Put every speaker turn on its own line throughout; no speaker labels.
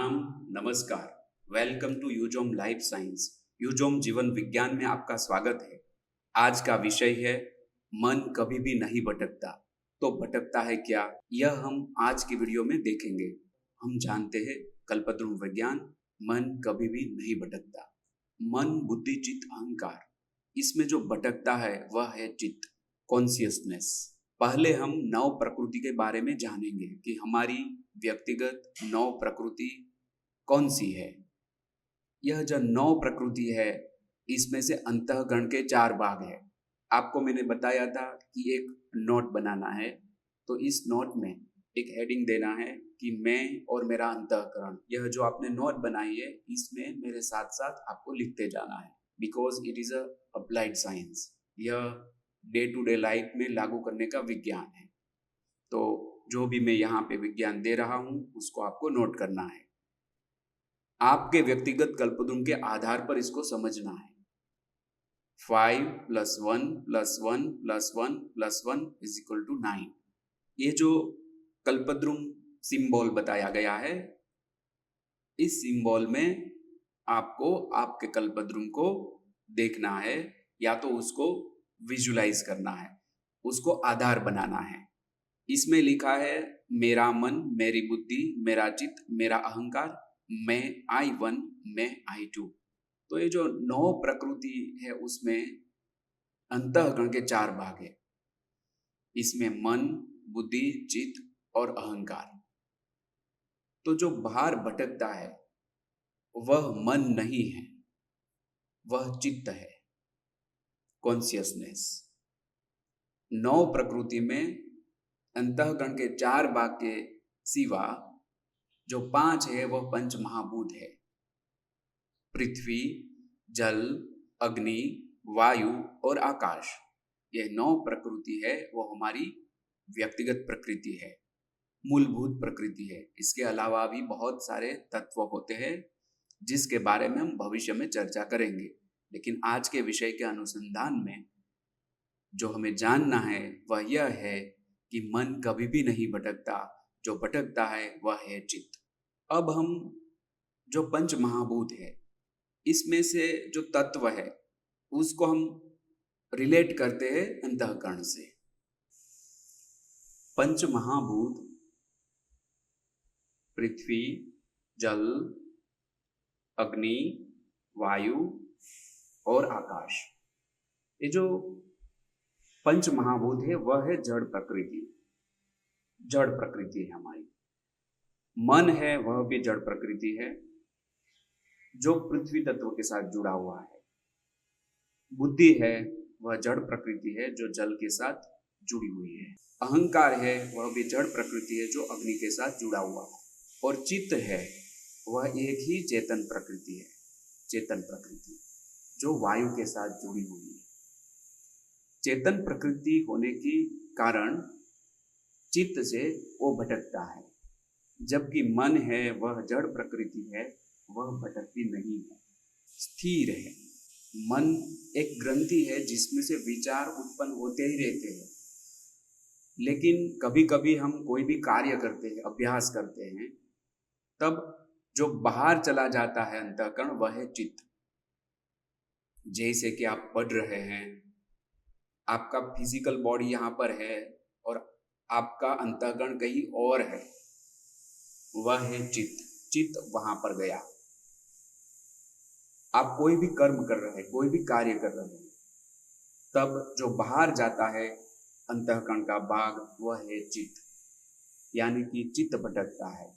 प्रणाम, नमस्कार। Welcome to यूजोम लाइफ साइंस। यूजोम जीवन विज्ञान में आपका स्वागत है। आज का विषय है मन कभी भी नहीं भटकता। तो भटकता है क्या, यह हम आज की वीडियो में देखेंगे। हम जानते हैं कल्पद्रुम विज्ञान, मन कभी भी नहीं भटकता। मन, बुद्धि, चित्त, अहंकार, इसमें जो भटकता है वह है चित्त, कॉन्शियसनेस। पहले हम नौ प्रकृति के बारे में जानेंगे कि हमारी व्यक्तिगत नौ प्रकृति कौन सी है। यह जो नौ प्रकृति है, इसमें से अंतःकरण के 4 भाग है। आपको मैंने बताया था कि एक नोट बनाना है, तो इस नोट में एक हेडिंग देना है कि मैं और मेरा अंतःकरण। यह जो आपने नोट बनाई है, इसमें मेरे साथ साथ आपको लिखते जाना है, because it is applied science. यह डे टू डे लाइफ में लागू करने का विज्ञान है। तो जो भी मैं यहाँ पे विज्ञान दे रहा हूँ उसको आपको नोट करना है। आपके व्यक्तिगत कल्पद्रुम के आधार पर इसको समझना है। 5 + 1 + 1 + 1 + 1 = 9। ये जो कल्पद्रुम सिंबल बताया गया है, इस सिंबल में आपको आपके कल्पद्रुम को देखना है, या तो उसको विजुलाइज करना है, उसको आधार बनाना है। इसमें लिखा है मेरा मन, मेरी बुद्धि, मेरा चित्त, मेरा अहंकार, मैं I1, मैं I2। तो ये जो 9 प्रकृति है उसमें अंतःकरण के 4 भाग है। इसमें मन, बुद्धि, चित्त और अहंकार। तो जो बाहर भटकता है वह मन नहीं है, वह चित्त है, कॉन्शियसनेस। 9 प्रकृति में अंतःकरण के 4 भाग के सिवा जो 5 है वह पंच महाभूत है। पृथ्वी, जल, अग्नि, वायु और आकाश। यह 9 प्रकृति है, वो हमारी व्यक्तिगत प्रकृति है, मूलभूत प्रकृति है। इसके अलावा भी बहुत सारे तत्व होते हैं जिसके बारे में हम भविष्य में चर्चा करेंगे। लेकिन आज के विषय के अनुसंधान में जो हमें जानना है वह यह है कि मन कभी भी नहीं भटकता, जो भटकता है वह है चित्त। अब हम जो पंच महाभूत है, इसमें से जो तत्व है उसको हम रिलेट करते हैं अंतःकरण से। पंच महाभूत पृथ्वी, जल, अग्नि, वायु और आकाश। ये जो पंच महाभूत है वह है जड़ प्रकृति। जड़ प्रकृति है हमारी। मन है वह भी जड़ प्रकृति है, जो पृथ्वी तत्व के साथ जुड़ा हुआ है। बुद्धि है वह जड़ प्रकृति है, जो जल के साथ जुड़ी हुई है। अहंकार है वह भी जड़ प्रकृति है, जो अग्नि के साथ जुड़ा हुआ है। और चित्त है वह एक ही चेतन प्रकृति है, चेतन प्रकृति, जो वायु के साथ जुड़ी हुई है। चेतन प्रकृति होने के कारण चित्त से वो भटकता है, जबकि मन है वह जड़ प्रकृति है, वह भटकती नहीं है, स्थिर है। मन एक ग्रंथि है जिसमें से विचार उत्पन्न होते ही रहते हैं, लेकिन कभी कभी हम कोई भी कार्य करते हैं, अभ्यास करते हैं, तब जो बाहर चला जाता है अंतःकरण वह है चित्त। जैसे कि आप पढ़ रहे हैं, आपका फिजिकल बॉडी यहाँ पर है और आपका अंतःकरण कहीं और है, वह है चित्त। चित्त वहां पर गया। आप कोई भी कर्म कर रहे हैं, कोई भी कार्य कर रहे हैं, तब जो बाहर जाता है अंतःकरण का भाग वह है चित्त, यानी कि चित्त भटकता है।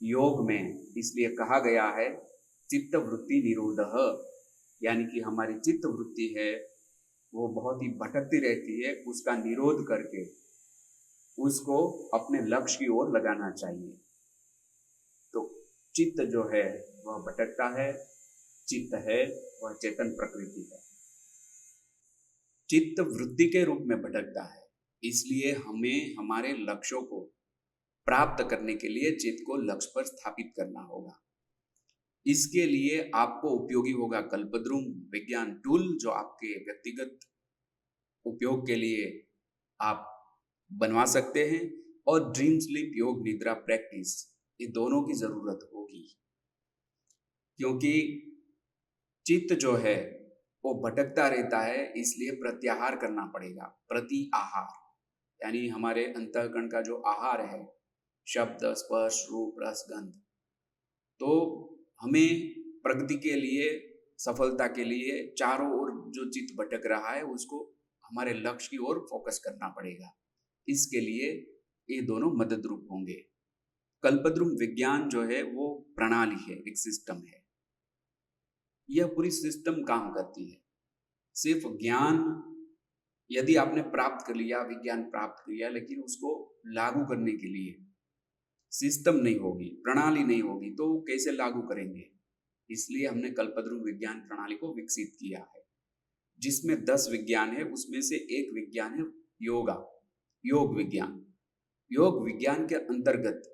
योग में इसलिए कहा गया है चित्त वृत्ति निरोधः, यानी कि हमारी चित्त वृत्ति है वो बहुत ही भटकती रहती है, उसका निरोध करके उसको अपने लक्ष्य की ओर लगाना चाहिए। तो चित्त जो है वह भटकता है, चित्त है वह चेतन प्रकृति है। चित्त वृत्ति के रूप में भटकता है, इसलिए हमें हमारे लक्ष्यों को प्राप्त करने के लिए चित्त को लक्ष्य पर स्थापित करना होगा। इसके लिए आपको उपयोगी होगा कल्पद्रुम विज्ञान टूल, जो आपके व्यक्तिगत उपयोग के लिए आप बनवा सकते हैं। और ड्रीम स्लीप योग निद्रा प्रैक्टिस, ये दोनों की जरूरत होगी, क्योंकि चित्त जो है वो भटकता रहता है, इसलिए प्रत्याहार करना पड़ेगा। प्रति आहार यानी हमारे अंतःकरण का जो आहार है, शब्द, स्पर्श, रूप, रस, गंध, तो हमें प्रगति के लिए, सफलता के लिए चारों ओर जो चित्त भटक रहा है उसको हमारे लक्ष्य की ओर फोकस करना पड़ेगा। इसके लिए ये दोनों मदद रूप होंगे। कल्पद्रुम विज्ञान जो है वो प्रणाली है, एक सिस्टम है। यह पूरी सिस्टम काम करती है। सिर्फ ज्ञान यदि आपने प्राप्त कर लिया, विज्ञान प्राप्त कर लिया, लेकिन उसको लागू करने के लिए सिस्टम नहीं होगी, प्रणाली नहीं होगी, तो कैसे लागू करेंगे? इसलिए हमने कल्पद्रुम विज्ञान प्रणाली को विकसित किया है, जिसमें 10 विज्ञान है। उसमें से एक विज्ञान है योगा, योग विज्ञान। योग विज्ञान के अंतर्गत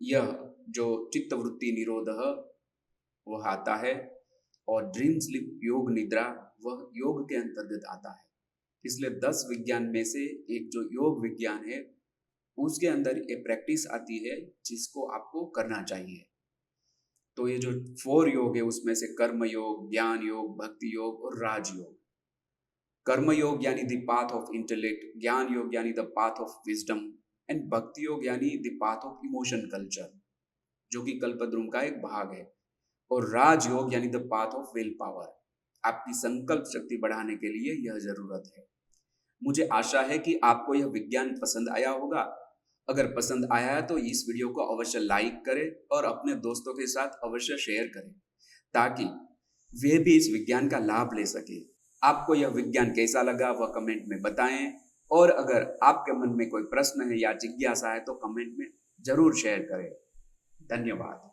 यह जो चित्तवृत्ति निरोध वह आता है, और ड्रीम स्लीप योग निद्रा वह योग के अंतर्गत आता है। इसलिए 10 विज्ञान में से एक जो योग विज्ञान है उसके अंदर ये प्रैक्टिस आती है जिसको आपको करना चाहिए। तो ये जो 4 योग है उसमें से कर्म योग, ज्ञान योग, भक्ति योग और राजयोग। कर्म योग यानी द पाथ ऑफ इंटेलेक्ट, ज्ञान योग यानी the path of wisdom, and भक्ति योग यानी the path of emotion culture, जो कि कल्पद्रुम का एक भाग है, और राजयोग यानी the path of will power. आपकी संकल्प शक्ति बढ़ाने के लिए यह जरूरत है। मुझे आशा है कि आपको यह विज्ञान पसंद आया होगा। अगर पसंद आया है तो इस वीडियो को अवश्य लाइक करें और अपने दोस्तों के साथ अवश्य शेयर करें, ताकि वे भी इस विज्ञान का लाभ ले सके। आपको यह विज्ञान कैसा लगा वह कमेंट में बताएं, और अगर आपके मन में कोई प्रश्न है या जिज्ञासा है तो कमेंट में जरूर शेयर करें। धन्यवाद।